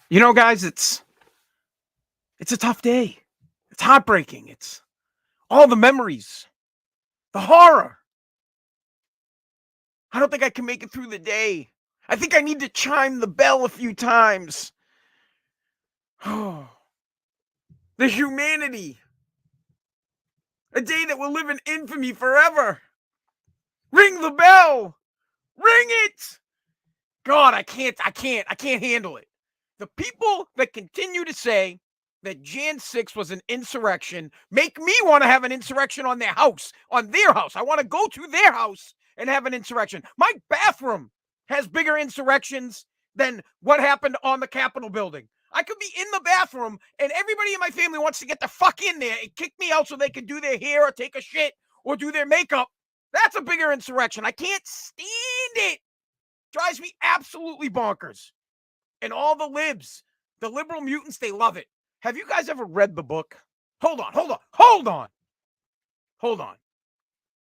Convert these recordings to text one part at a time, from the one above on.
Guys, it's a tough day. It's heartbreaking. It's all the memories, the horror. I don't think I can make it through the day. I think I need to chime the bell a few times. Oh, the humanity. A day that will live in infamy forever. Ring the bell. Ring it. God, I can't handle it. The people that continue to say that Jan 6 was an insurrection make me want to have an insurrection on their house, on their house. I want to go to their house and have an insurrection. My bathroom has bigger insurrections than what happened on the Capitol building. I could be in the bathroom and everybody in my family wants to get the fuck in there and kick me out so they can do their hair or take a shit or do their makeup. That's a bigger insurrection. I can't stand it. Drives me absolutely bonkers. And all the libs, the liberal mutants, they love it. Have you guys ever read the book? Hold on.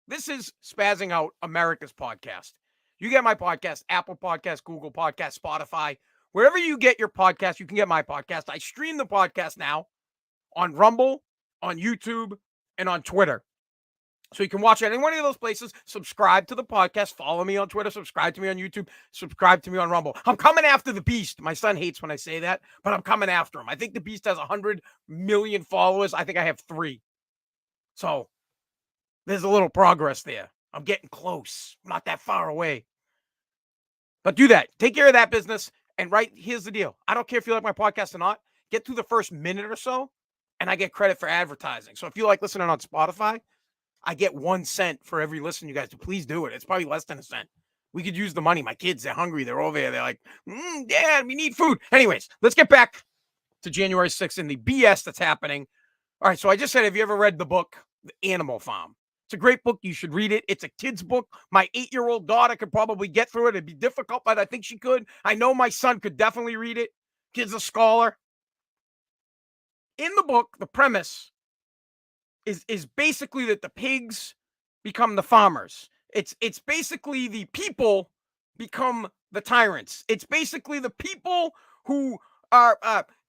This is Spazzing Out America's podcast. You get my podcast, Apple Podcast, Google Podcast, Spotify. Wherever you get your podcast, you can get my podcast. I stream the podcast now on Rumble, on YouTube, and on Twitter. So you can watch it in any one of those places. Subscribe to the podcast. Follow me on Twitter. Subscribe to me on YouTube. Subscribe to me on Rumble. I'm coming after the beast. My son hates when I say that, but I'm coming after him. I think the beast has 100 million followers. I think I have 3. So there's a little progress there. I'm getting close. I'm not that far away. But do that. Take care of that business. And here's the deal. I don't care if you like my podcast or not. Get through the first minute or so, and I get credit for advertising. So if you like listening on Spotify, I get 1 cent for every listen, you guys. So please do it. It's probably less than a cent. We could use the money. My kids, they're hungry. They're over there. They're like, Dad, we need food. Anyways, let's get back to January 6th and the BS that's happening. All right, so I just said, have you ever read the book, The Animal Farm? It's a great book. You should read it. It's a kid's book. My 8-year-old daughter could probably get through it. It'd be difficult, but I think she could. I know my son could definitely read it. Kid's a scholar. In the book, the premise is basically that the pigs become the farmers. It's basically the people become the tyrants. It's basically the people who are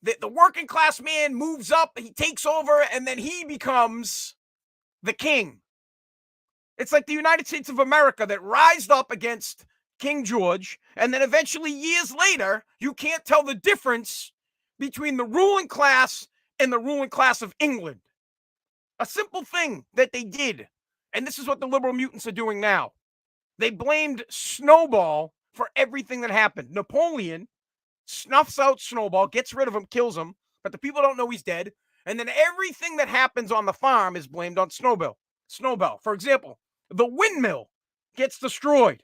the working class man moves up, he takes over, and then he becomes the king. It's like the United States of America that rised up against King George, and then eventually years later, you can't tell the difference between the ruling class and the ruling class of England. A simple thing that they did, and this is what the liberal mutants are doing now. They blamed Snowball for everything that happened. Napoleon snuffs out Snowball, gets rid of him, kills him, but the people don't know he's dead. And then everything that happens on the farm is blamed on Snowball. For example, the windmill gets destroyed.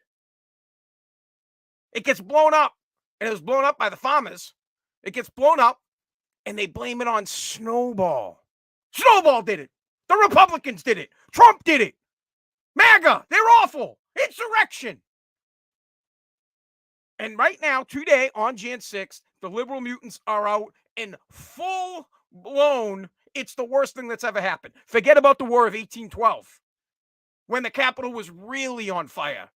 It gets blown up, and it was blown up by the farmers. It gets blown up, and they blame it on Snowball. Snowball did it. The Republicans did it. Trump did it. MAGA, they're awful. Insurrection. And right now, today, on Jan 6th, the liberal mutants are out in full blown. It's the worst thing that's ever happened. Forget about the War of 1812, when the Capitol was really on fire.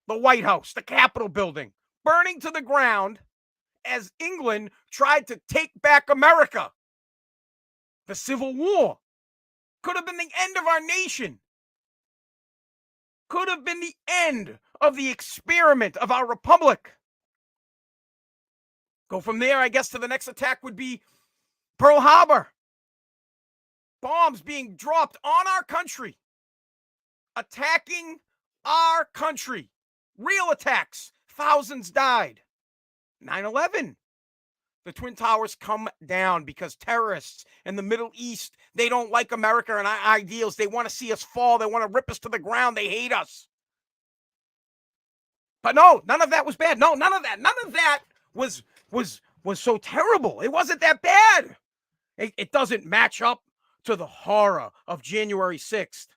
The White House, the Capitol building, burning to the ground as England tried to take back America. The Civil War could have been the end of our nation. Could have been the end of the experiment of our republic. Go from there, I guess, to the next attack would be Pearl Harbor. Bombs being dropped on our country. Attacking our country. Real attacks. Thousands died. 9/11. The Twin Towers come down because terrorists in the Middle East, they don't like America and our ideals. They want to see us fall. They want to rip us to the ground. They hate us. But no, none of that was bad. No, none of that. None of that was so terrible. It wasn't that bad. It doesn't match up to the horror of January 6th.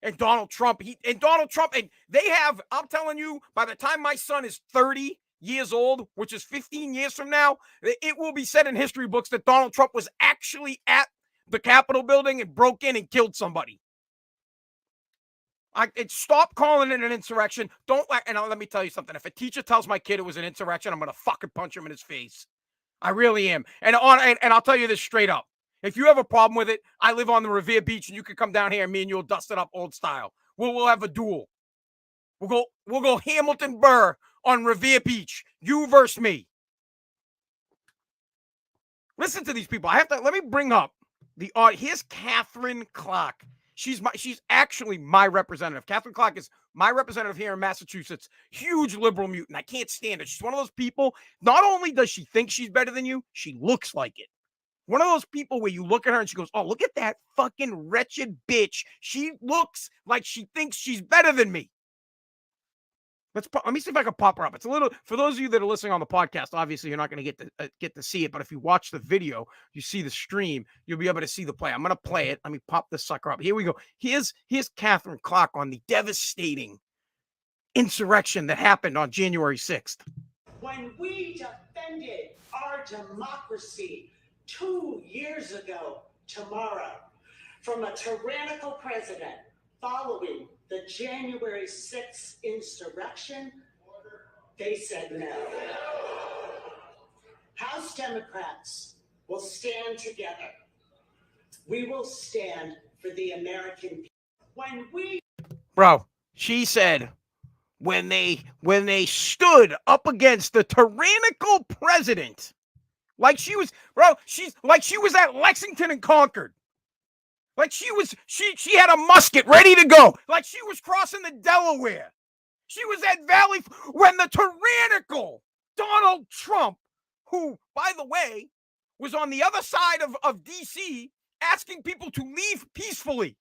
And Donald Trump, and they have, I'm telling you, by the time my son is 30 years old, which is 15 years from now, it will be said in history books that Donald Trump was actually at the Capitol building and broke in and killed somebody. Stop calling it an insurrection. Let me tell you something. If a teacher tells my kid it was an insurrection, I'm going to fucking punch him in his face. I really am. And I'll tell you this straight up. If you have a problem with it, I live on the Revere Beach, and you can come down here, and me and you'll dust it up old style. We'll have a duel. We'll go Hamilton Burr on Revere Beach. You versus me. Listen to these people. Let me bring up here's Catherine Clark. She's actually my representative. Catherine Clark is my representative here in Massachusetts. Huge liberal mutant. I can't stand it. She's one of those people. Not only does she think she's better than you, she looks like it. One of those people where you look at her and she goes, "Oh, look at that fucking wretched bitch. She looks like she thinks she's better than me." Let me see if I can pop her up. It's a little, for those of you that are listening on the podcast, obviously you're not going to get to see it, but if you watch the video, you see the stream, you'll be able to see the play. I'm going to play it. Let me pop this sucker up. Here we go. Here's Catherine Clark on the devastating insurrection that happened on January 6th. When we defended our democracy 2 years ago tomorrow from a tyrannical president following the January 6th insurrection, they said no. House Democrats will stand together. We will stand for the American people. Bro, she said when they stood up against the tyrannical president, like she was at Lexington and Concord. Like she had a musket ready to go. Like she was crossing the Delaware. She was at Valley when the tyrannical Donald Trump, who, by the way, was on the other side of D.C. asking people to leave peacefully.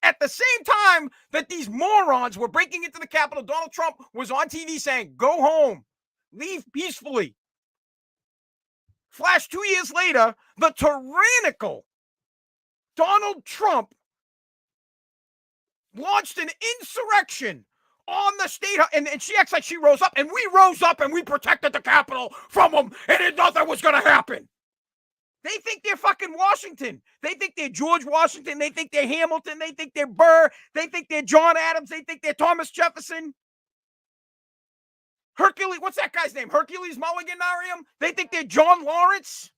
At the same time that these morons were breaking into the Capitol, Donald Trump was on TV saying, "Go home, leave peacefully." Flash 2 years later, the tyrannical Donald Trump launched an insurrection on the state, and she acts like she rose up, and we rose up and we protected the Capitol from them, and nothing was going to happen. They think they're fucking Washington. They think they're George Washington. They think they're Hamilton. They think they're Burr. They think they're John Adams. They think they're Thomas Jefferson. Hercules, what's that guy's name? Hercules Mulliganarium? They think they're John Lawrence.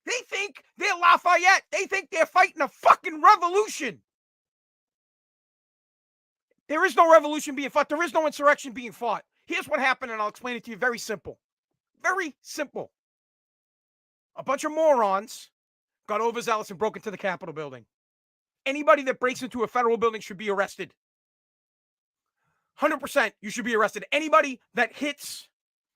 They think they're Lafayette. They think they're fighting a fucking revolution. There is no revolution being fought. There is no insurrection being fought. Here's what happened, and I'll explain it to you. Very simple. Very simple. A bunch of morons got overzealous and broke into the Capitol building. Anybody that breaks into a federal building should be arrested. 100%, you should be arrested. Anybody that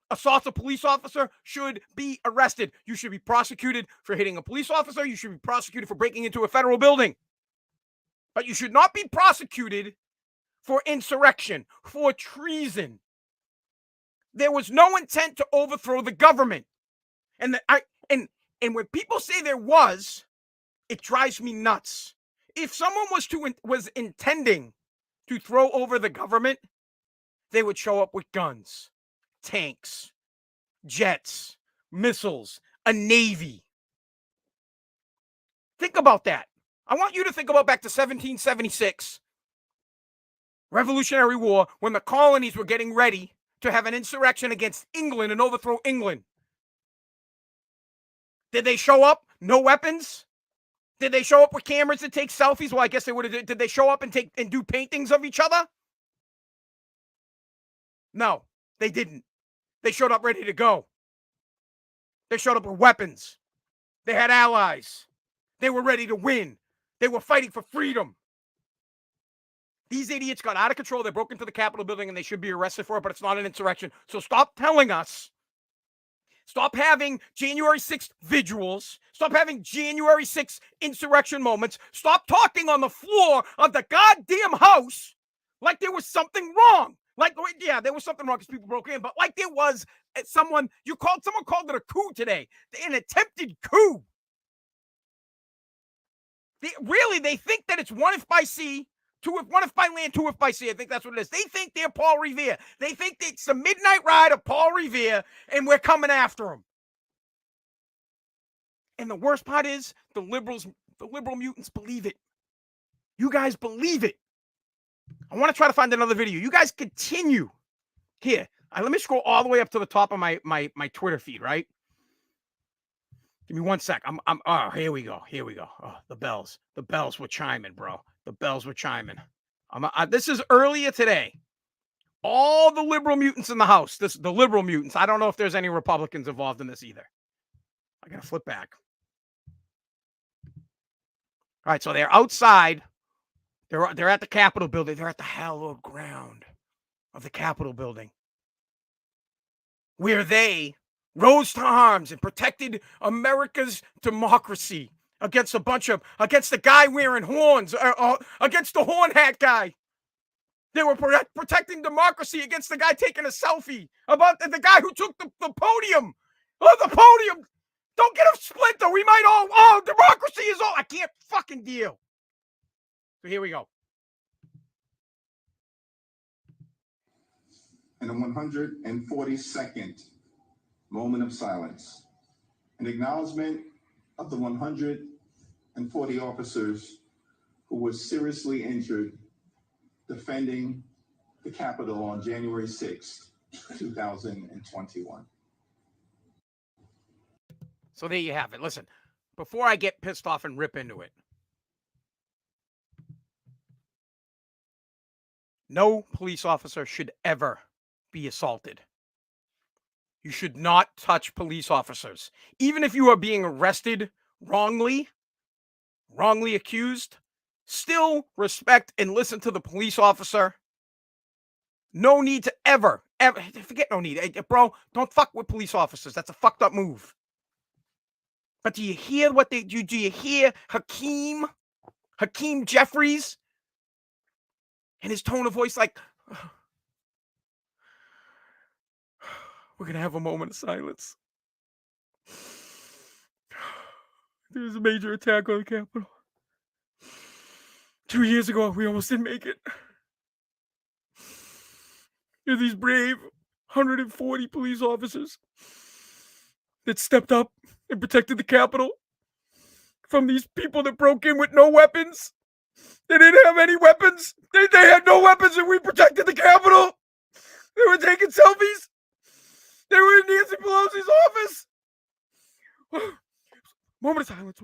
assaults a police officer should be arrested. You should be prosecuted for hitting a police officer. You should be prosecuted for breaking into a federal building. But you should not be prosecuted for insurrection, for treason. There was no intent to overthrow the government. And when people say there was, it drives me nuts. If someone was intending to throw over the government, they would show up with guns, tanks, jets, missiles, a navy. Think about that. I want you to think about back to 1776, Revolutionary War, when the colonies were getting ready to have an insurrection against England and overthrow England. Did they show up? No weapons? Did they show up with cameras to take selfies? Well, I guess they would have. Did they show up and do paintings of each other? No, they didn't. They showed up ready to go. They showed up with weapons. They had allies. They were ready to win. They were fighting for freedom. These idiots got out of control. They broke into the Capitol building and they should be arrested for it, but it's not an insurrection. So stop telling us. Stop having January 6th vigils. Stop having January 6th insurrection moments. Stop talking on the floor of the goddamn house like there was something wrong. Like, yeah, there was something wrong because people broke in, but like there was someone called it a coup today. An attempted coup. They think that it's one if by sea, one if by land, two if by sea. I think that's what it is. They think they're Paul Revere. They think it's the midnight ride of Paul Revere, and we're coming after him. And the worst part is the liberal mutants believe it. You guys believe it. I want to try to find another video. You guys continue. Here, let me scroll all the way up to the top of my Twitter feed, right? Give me 1 sec. Oh, here we go. Here we go. Oh, the bells. The bells were chiming, bro. The bells were chiming. This is earlier today. All the liberal mutants in the House. The liberal mutants. I don't know if there's any Republicans involved in this either. I gotta flip back. All right, so they're outside. They're at the Capitol building. They're at the hallowed ground of the Capitol building, where they rose to arms and protected America's democracy against the guy wearing horns, against the horn hat guy. They were protecting democracy against the guy taking a selfie, about the guy who took the podium. Oh, the podium. Don't get a splinter. We might democracy is all. I can't fucking deal. So here we go. In the 142nd moment of silence, an acknowledgement of the 140 officers who were seriously injured defending the Capitol on January 6th, 2021. So there you have it. Listen, before I get pissed off and rip into it, no police officer should ever be assaulted. You should not touch police officers. Even if you are being arrested wrongly accused, still respect and listen to the police officer. No need to ever, forget no need. Bro, don't fuck with police officers. That's a fucked up move. But do you hear what they do? Do you hear Hakeem Jeffries and his tone of voice like, we're going to have a moment of silence. There was a major attack on the Capitol. 2 years ago, we almost didn't make it. There are these brave 140 police officers that stepped up and protected the Capitol from these people that broke in with no weapons. They didn't have any weapons. They had no weapons, and we protected the Capitol. They were taking selfies. They were in Nancy Pelosi's office. Moment of silence.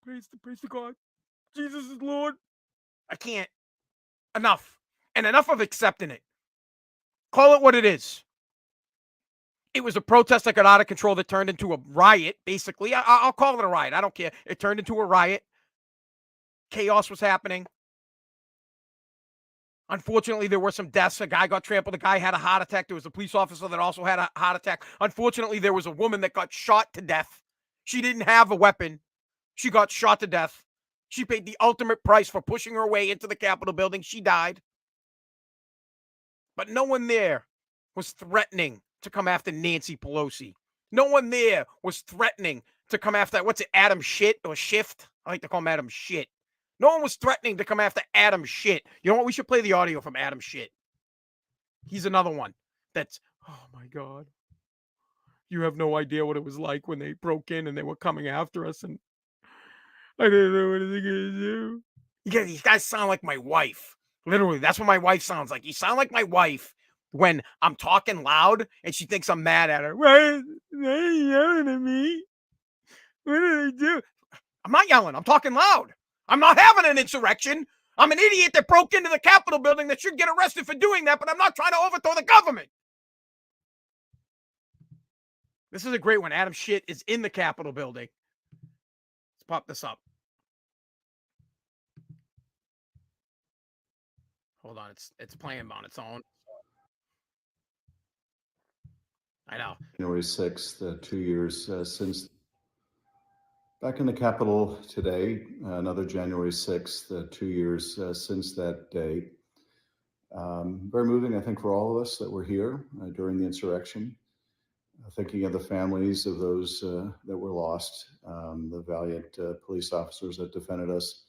Praise to God. Jesus is Lord. I can't. Enough. And enough of accepting it. Call it what it is. It was a protest that got out of control that turned into a riot, basically. I'll call it a riot. I don't care. It turned into a riot. Chaos was happening. Unfortunately, there were some deaths. A guy got trampled. A guy had a heart attack. There was a police officer that also had a heart attack. Unfortunately, there was a woman that got shot to death. She didn't have a weapon. She got shot to death. She paid the ultimate price for pushing her way into the Capitol building. She died. But no one there was threatening to come after Nancy Pelosi. No one there was threatening to come after, Adam Shit or Shift? I like to call him Adam Shit. No one was threatening to come after Adam Shit. You know what? We should play the audio from Adam Shit. He's another one that's, oh my God. You have no idea what it was like when they broke in and they were coming after us, and I didn't know what they're going to do. Yeah, these guys sound like my wife. Literally, that's what my wife sounds like. You sound like my wife when I'm talking loud and she thinks I'm mad at her. Why are you yelling at me? What did I do? I'm not yelling. I'm talking loud. I'm not having an insurrection. I'm an idiot that broke into the Capitol building that should get arrested for doing that, but I'm not trying to overthrow the government. This is a great one. Adam Shit is in the Capitol building. Let's pop this up. Hold on. It's playing on its own. I know. January 6th, 2 years since. Back in the Capitol today, another January 6th, 2 years since that day. Very moving, I think, for all of us that were here during the insurrection. Thinking of the families of those that were lost, the valiant police officers that defended us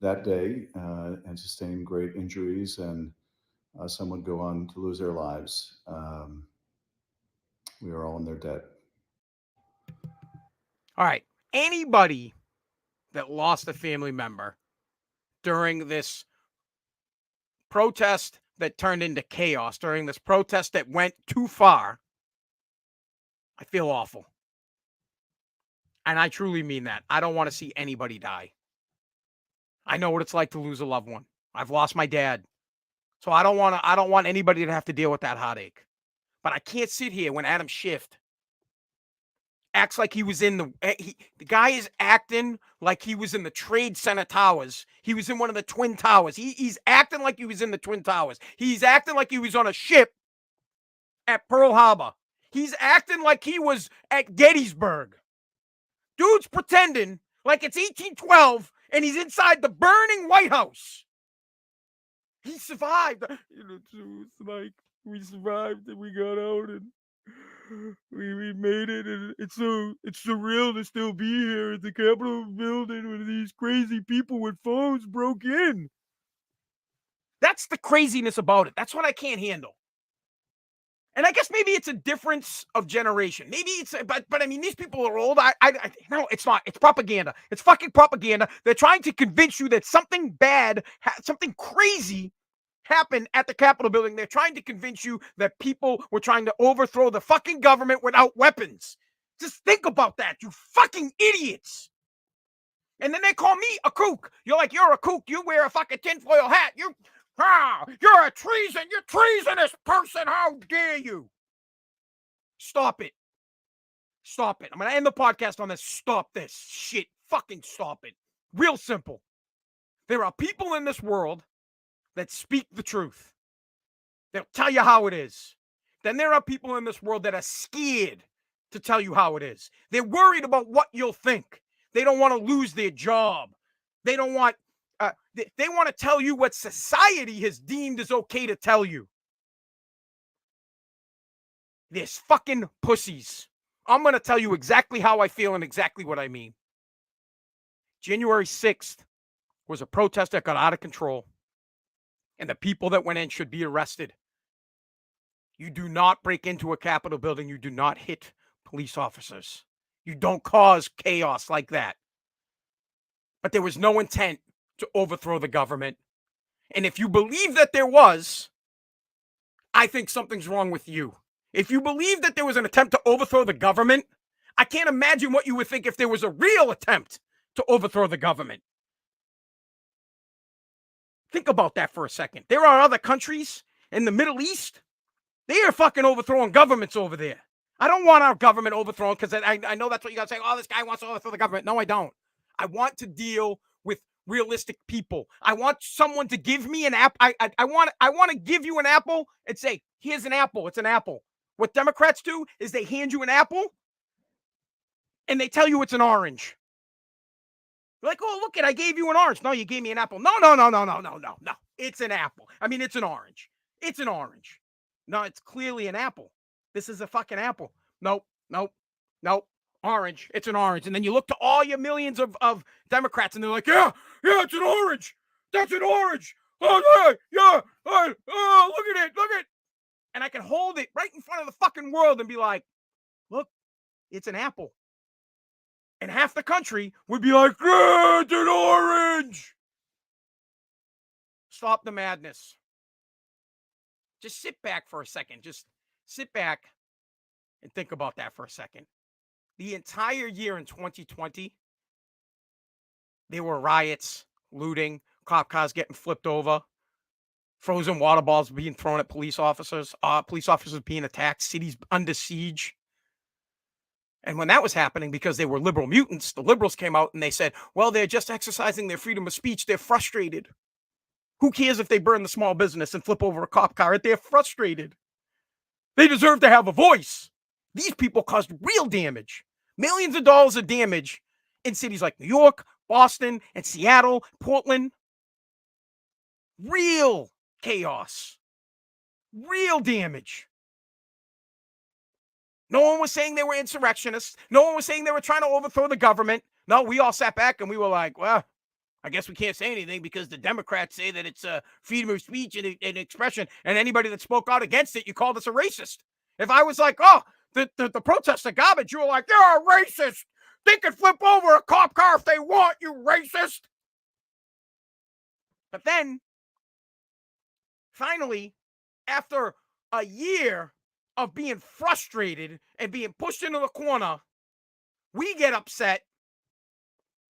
that day and sustained great injuries, and some would go on to lose their lives. We are all in their debt. All right. Anybody that lost a family member during this protest that turned into chaos, during this protest that went too far, I feel awful. And I truly mean that. I don't want to see anybody die. I know what it's like to lose a loved one. I've lost my dad. So I don't want anybody to have to deal with that heartache. But I can't sit here when Adam Schiff acts like he was in the guy is acting like he was in the Trade Center Towers. He was in one of the Twin Towers. He's acting like he was in the Twin Towers. He's acting like he was on a ship at Pearl Harbor. He's acting like he was at Gettysburg. Dude's pretending like it's 1812 and he's inside the burning White House. He survived. It's like we survived and we got out and we made it, and it's surreal to still be here at the Capitol building when these crazy people with phones broke in. That's the craziness about it. That's what I can't handle. And I guess maybe it's a difference of generation. Maybe it's, but I mean, these people are old. No, it's not. It's propaganda. It's fucking propaganda. They're trying to convince you that something bad, something crazy happened at the Capitol building. They're trying to convince you that people were trying to overthrow the fucking government without weapons. Just think about that, you fucking idiots. And then they call me a kook. You're like, you're a kook. You wear a fucking tinfoil hat. You're a treasonous person. How dare you? Stop it. Stop it. I'm going to end the podcast on this. Stop this shit. Fucking stop it. Real simple. There are people in this world that speak the truth. They'll tell you how it is. Then there are people in this world that are scared to tell you how it is. They're worried about what you'll think. They don't want to lose their job. They don't want, they want to tell you what society has deemed is okay to tell you. There's fucking pussies. I'm going to tell you exactly how I feel and exactly what I mean. January 6th was a protest that got out of control. And the people that went in should be arrested. You do not break into a Capitol building. You do not hit police officers. You don't cause chaos like that. But there was no intent to overthrow the government. And if you believe that there was, I think something's wrong with you. If you believe that there was an attempt to overthrow the government, I can't imagine what you would think if there was a real attempt to overthrow the government. Think about that for a second. There are other countries in the Middle East. They are fucking overthrowing governments over there. I don't want our government overthrown because I know that's what you got to say. Oh, this guy wants to overthrow the government. No, I don't. I want to deal with realistic people. I want someone to give me an apple. I want to give you an apple and say, here's an apple. It's an apple. What Democrats do is they hand you an apple and they tell you it's an orange. You're like, oh, look it, I gave you an orange. No, you gave me an apple. No. It's an apple. I mean, it's an orange. It's an orange. No, it's clearly an apple. This is a fucking apple. Nope. Orange. It's an orange. And then you look to all your millions of Democrats and they're like, yeah, it's an orange. That's an orange. Oh, yeah. Oh, look at it. And I can hold it right in front of the fucking world and be like, look, it's an apple. And half the country would be like, yeah, it's an orange. Stop the madness. Just sit back for a second. Just sit back and think about that for a second. The entire year in 2020, there were riots, looting, cop cars getting flipped over, frozen water balls being thrown at police officers being attacked, cities under siege. And when that was happening, because they were liberal mutants, the liberals came out and they said, well, they're just exercising their freedom of speech. They're frustrated. Who cares if they burn the small business and flip over a cop car? They're frustrated. They deserve to have a voice. These people caused real damage, millions of dollars of damage in cities like New York, Boston, and Seattle, Portland. Real chaos. Real damage. No one was saying they were insurrectionists. No one was saying they were trying to overthrow the government. No, we all sat back and we were like, well, I guess we can't say anything because the Democrats say that it's freedom of speech and expression. And anybody that spoke out against it, you called us a racist. If I was like, oh, the protests are garbage, you were like, you're a racist. They can flip over a cop car if they want, you racist. But then, finally, after a year of being frustrated and being pushed into the corner, We get upset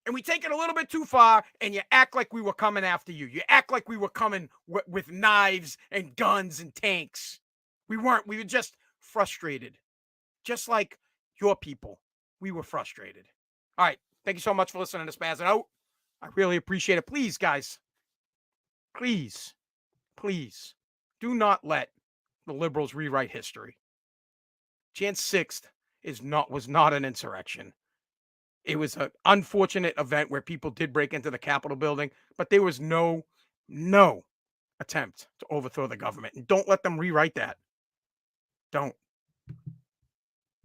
and we take it a little bit too far, and you act like we were coming after you. You act like we were coming with knives and guns and tanks. We weren't. We were just frustrated. Just like your people. We were frustrated. All right. Thank you so much for listening to Spazzing Out. I really appreciate it. Please, guys, please, please do not let the liberals rewrite history. Jan 6th was not an insurrection. It was an unfortunate event where people did break into the Capitol building, but there was no attempt to overthrow the government. And don't let them rewrite that. Don't.